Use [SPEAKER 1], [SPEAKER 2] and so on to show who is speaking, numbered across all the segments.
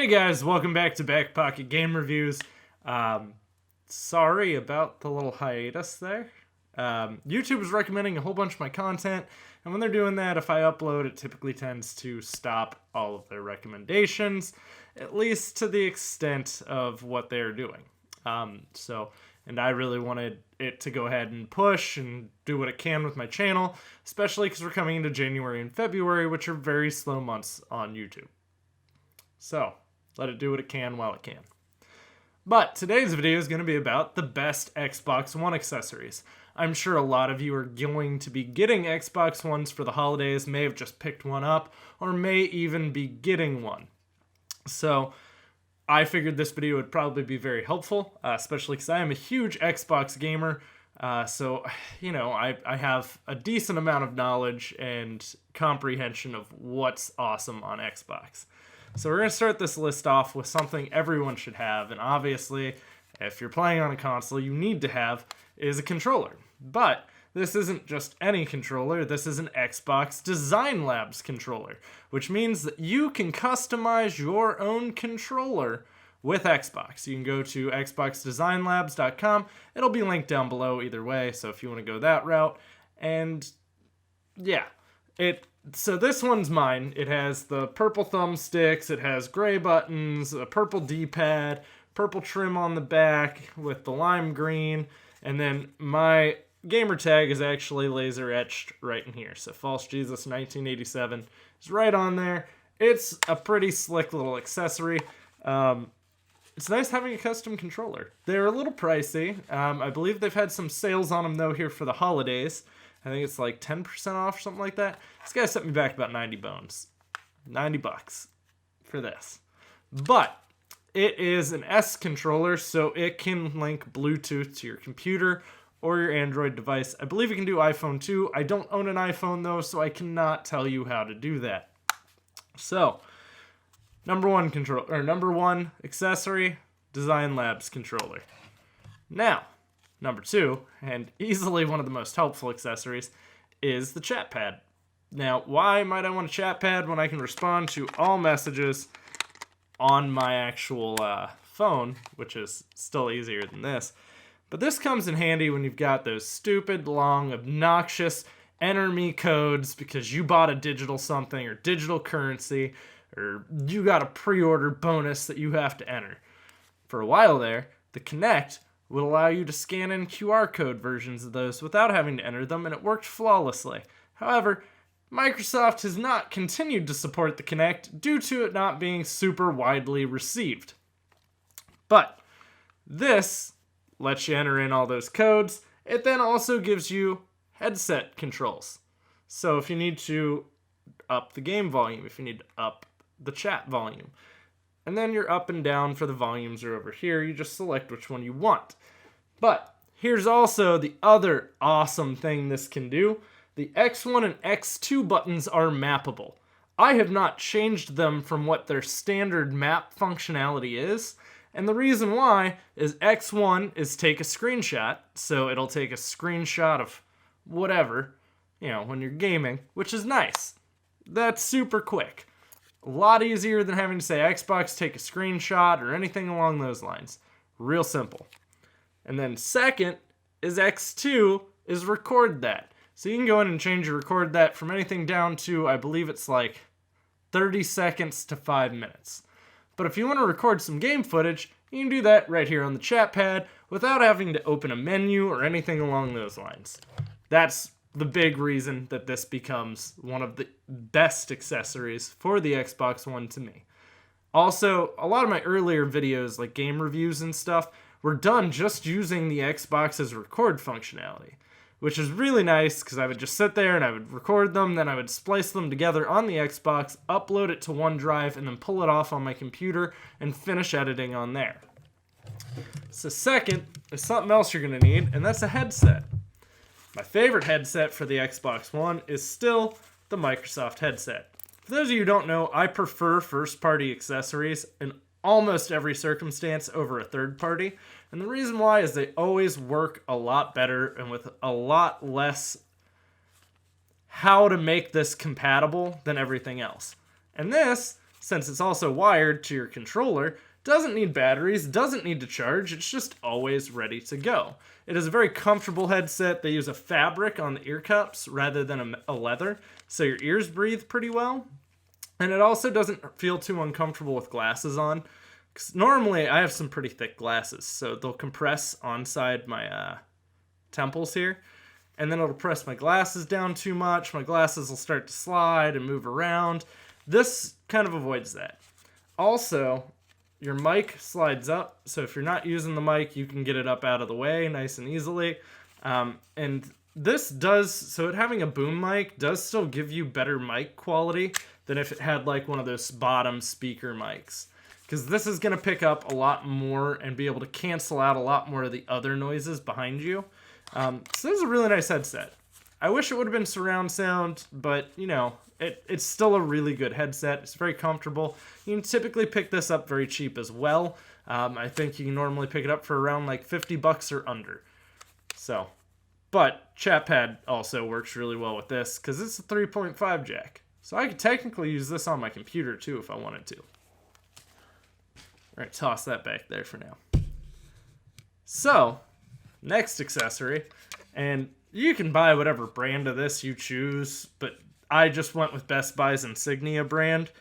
[SPEAKER 1] Hey guys, welcome back to BackPocketGameReviews. Sorry about the little hiatus there. YouTube is recommending a whole bunch of my content, and when they're doing that, if I upload, it typically tends to stop all of their recommendations, at least to the extent of what they're doing. And I really wanted it to go ahead and push and do what it can with my channel, especially because we're coming into January and February, which are very slow months on YouTube. So, let it do what it can while it can. But today's video is going to be about the best Xbox One accessories. I'm sure a lot of you are going to be getting Xbox Ones for the holidays, may have just picked one up, or may even be getting one. So, I figured this video would probably be very helpful, especially because I am a huge Xbox gamer. So, I have a decent amount of knowledge and comprehension of what's awesome on Xbox. So we're going to start this list off with something everyone should have, and obviously, if you're playing on a console, you need to have is a controller. But this isn't just any controller, this is an Xbox Design Labs controller, which means that you can customize your own controller with Xbox. You can go to xboxdesignlabs.com. It'll be linked down below either way, so if you want to go that route. And yeah, so this one's mine. It has the purple thumbsticks, it has gray buttons, a purple D-pad, purple trim on the back with the lime green, and then my Gamertag is actually laser etched right in here. So Falsejesus 1987 is right on there. It's a pretty slick little accessory. It's nice having a custom controller. They're a little pricey. I believe they've had some sales on them though here for the holidays. I think it's like 10% off, something like that. This guy sent me back about 90 bones. 90 bucks for this. But it is an S controller, so it can link Bluetooth to your computer or your Android device. I believe it can do iPhone too. I don't own an iPhone though, so I cannot tell you how to do that. So, number one accessory, Design Labs controller. Now, number two, and easily one of the most helpful accessories, is the chat pad. Now, why might I want a chat pad when I can respond to all messages on my actual phone, which is still easier than this? But this comes in handy when you've got those stupid, long, obnoxious enter me codes because you bought a digital something or digital currency, or you got a pre-order bonus that you have to enter. For a while there, the Kinect would allow you to scan in QR code versions of those without having to enter them, and it worked flawlessly. However, Microsoft has not continued to support the Kinect due to it not being super widely received. But this lets you enter in all those codes. It then also gives you headset controls. So if you need to up the game volume, if you need to up the chat volume, and then your up and down for the volumes are over here. You just select which one you want. But here's also the other awesome thing this can do. The X1 and X2 buttons are mappable. I have not changed them from what their standard map functionality is. And the reason why is X1 is take a screenshot. So it'll take a screenshot of whatever, when you're gaming, which is nice. That's super quick. A lot easier than having to say Xbox take a screenshot or anything along those lines. Real simple. And then second is X2 is record that. So you can go in and change your record that from anything down to, I believe it's like 30 seconds to 5 minutes. But if you want to record some game footage, you can do that right here on the chat pad without having to open a menu or anything along those lines. That's the big reason that this becomes one of the best accessories for the Xbox One to me. Also, a lot of my earlier videos, like game reviews and stuff, were done just using the Xbox's record functionality, which is really nice because I would just sit there and I would record them, then I would splice them together on the Xbox, upload it to OneDrive, and then pull it off on my computer and finish editing on there. So second is something else you're going to need, and that's a headset. My favorite headset for the Xbox One is still the Microsoft headset. For those of you who don't know, I prefer first-party accessories in almost every circumstance over a third-party. And the reason why is they always work a lot better and with a lot less how to make this compatible than everything else. And this since it's also wired to your controller, doesn't need batteries, doesn't need to charge, it's just always ready to go. It is a very comfortable headset. They use a fabric on the ear cups rather than a leather, so your ears breathe pretty well. And it also doesn't feel too uncomfortable with glasses on. Because normally I have some pretty thick glasses, so they'll compress onside my temples here. And then it'll press my glasses down too much. My glasses will start to slide and move around. This kind of avoids that. Also, your mic slides up, so if you're not using the mic, you can get it up out of the way nice and easily. And this does, so it having a boom mic does still give you better mic quality than if it had like one of those bottom speaker mics. Because this is going to pick up a lot more and be able to cancel out a lot more of the other noises behind you. So this is a really nice headset. I wish it would have been surround sound, but you know, it's still a really good headset. It's very comfortable. You can typically pick this up very cheap as well. I think you can normally pick it up for around like $50 or under. So, but chat pad also works really well with this because it's a 3.5 jack. So I could technically use this on my computer too if I wanted to. All right, toss that back there for now. So, next accessory, and you can buy whatever brand of this you choose, but I just went with Best Buy's Insignia brand.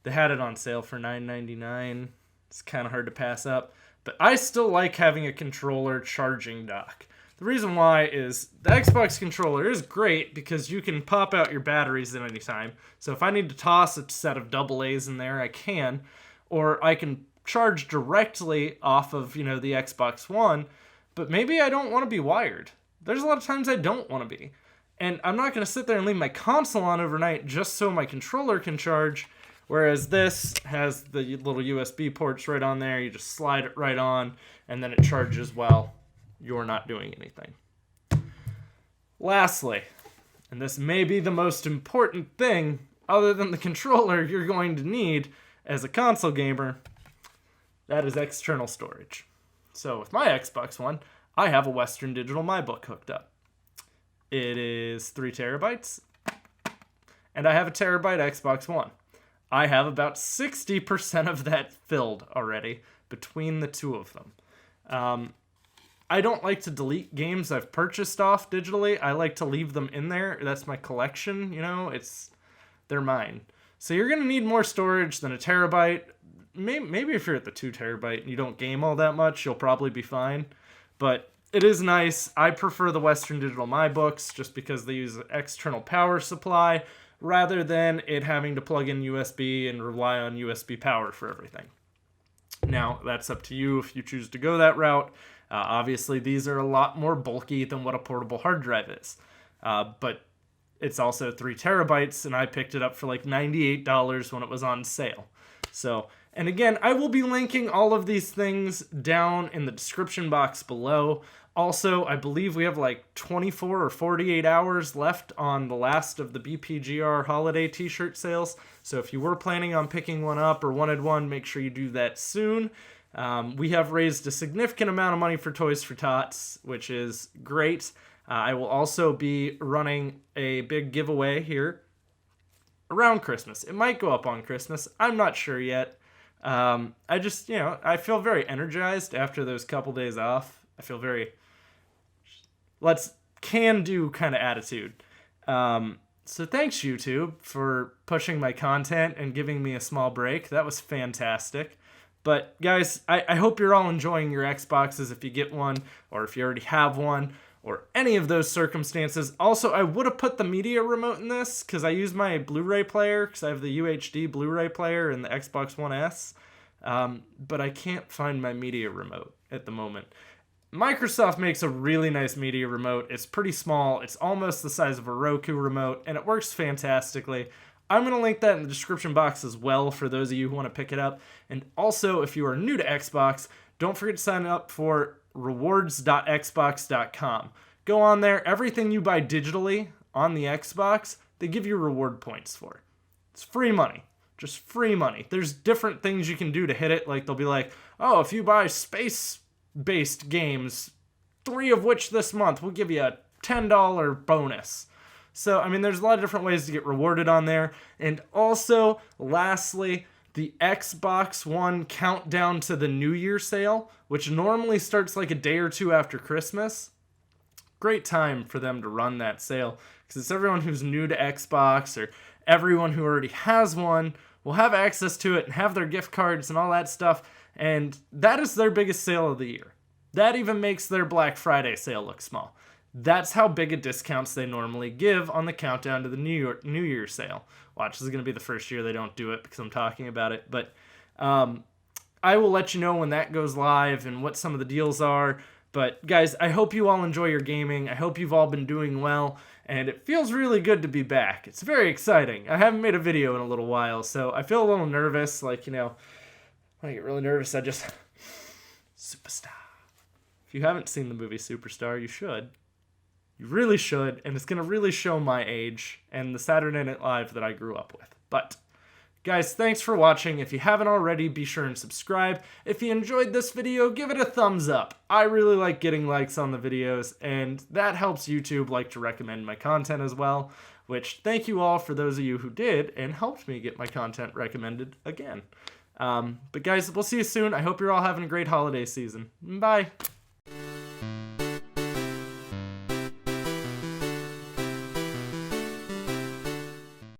[SPEAKER 1] They had it on sale for $9.99. It's kind of hard to pass up, but I still like having a controller charging dock. The reason why is the Xbox controller is great because you can pop out your batteries at any time. So if I need to toss a set of AA's in there, I can, or I can charge directly off of, the Xbox One, but maybe I don't want to be wired. There's a lot of times I don't want to be. And I'm not going to sit there and leave my console on overnight just so my controller can charge, whereas this has the little USB ports right on there. You just slide it right on, and then it charges while you're not doing anything. Lastly, and this may be the most important thing other than the controller you're going to need as a console gamer, that is external storage. So with my Xbox One, I have a Western Digital MyBook hooked up. It is 3 terabytes, and I have a terabyte Xbox One. I have about 60% of that filled already between the two of them. I don't like to delete games I've purchased off digitally. I like to leave them in there. That's my collection, they're mine. So you're going to need more storage than a terabyte. Maybe if you're at the 2 terabyte and you don't game all that much, you'll probably be fine. But it is nice. I prefer the Western Digital MyBooks just because they use an external power supply rather than it having to plug in USB and rely on USB power for everything. Now, that's up to you if you choose to go that route. Obviously, these are a lot more bulky than what a portable hard drive is. But it's also 3 terabytes, and I picked it up for like $98 when it was on sale. So, and again, I will be linking all of these things down in the description box below. Also, I believe we have like 24 or 48 hours left on the last of the BPGR holiday t-shirt sales. So if you were planning on picking one up or wanted one, make sure you do that soon. We have raised a significant amount of money for Toys for Tots, which is great. I will also be running a big giveaway here around Christmas. It might go up on Christmas. I'm not sure yet. I just, I feel very energized after those couple days off. I feel very can-do kind of attitude. So thanks, YouTube, for pushing my content and giving me a small break. That was fantastic. But guys, I hope you're all enjoying your Xboxes if you get one, or if you already have one, or any of those circumstances. Also, I would have put the media remote in this because I use my Blu-ray player because I have the UHD Blu-ray player in the Xbox One S. But I can't find my media remote at the moment. Microsoft makes a really nice media remote. It's pretty small. It's almost the size of a Roku remote, and it works fantastically. I'm going to link that in the description box as well for those of you who want to pick it up. And also, if you are new to Xbox, don't forget to sign up for rewards.xbox.com. Go on there. Everything you buy digitally on the Xbox, they give you reward points for. It's free money. Just free money. There's different things you can do to hit it. Like, they'll be like, oh, if you buy space-based games, 3 of which this month, we'll give you a $10 bonus. So, I mean, there's a lot of different ways to get rewarded on there. And also, lastly, the Xbox One countdown to the New Year sale, which normally starts like a day or two after Christmas. Great time for them to run that sale, because it's everyone who's new to Xbox or everyone who already has one will have access to it and have their gift cards and all that stuff. And that is their biggest sale of the year. That even makes their Black Friday sale look small. That's how big of discounts they normally give on the countdown to the New Year sale. Watch, this is going to be the first year they don't do it because I'm talking about it. But I will let you know when that goes live and what some of the deals are. But guys, I hope you all enjoy your gaming. I hope you've all been doing well. And it feels really good to be back. It's very exciting. I haven't made a video in a little while, so I feel a little nervous. Like, you know, when I get really nervous, I just... Superstar. If you haven't seen the movie Superstar, you should. You really should, and it's going to really show my age and the Saturday Night Live that I grew up with. But, guys, thanks for watching. If you haven't already, be sure and subscribe. If you enjoyed this video, give it a thumbs up. I really like getting likes on the videos, and that helps YouTube like to recommend my content as well, which thank you all for those of you who did and helped me get my content recommended again. But guys, we'll see you soon. I hope you're all having a great holiday season. Bye.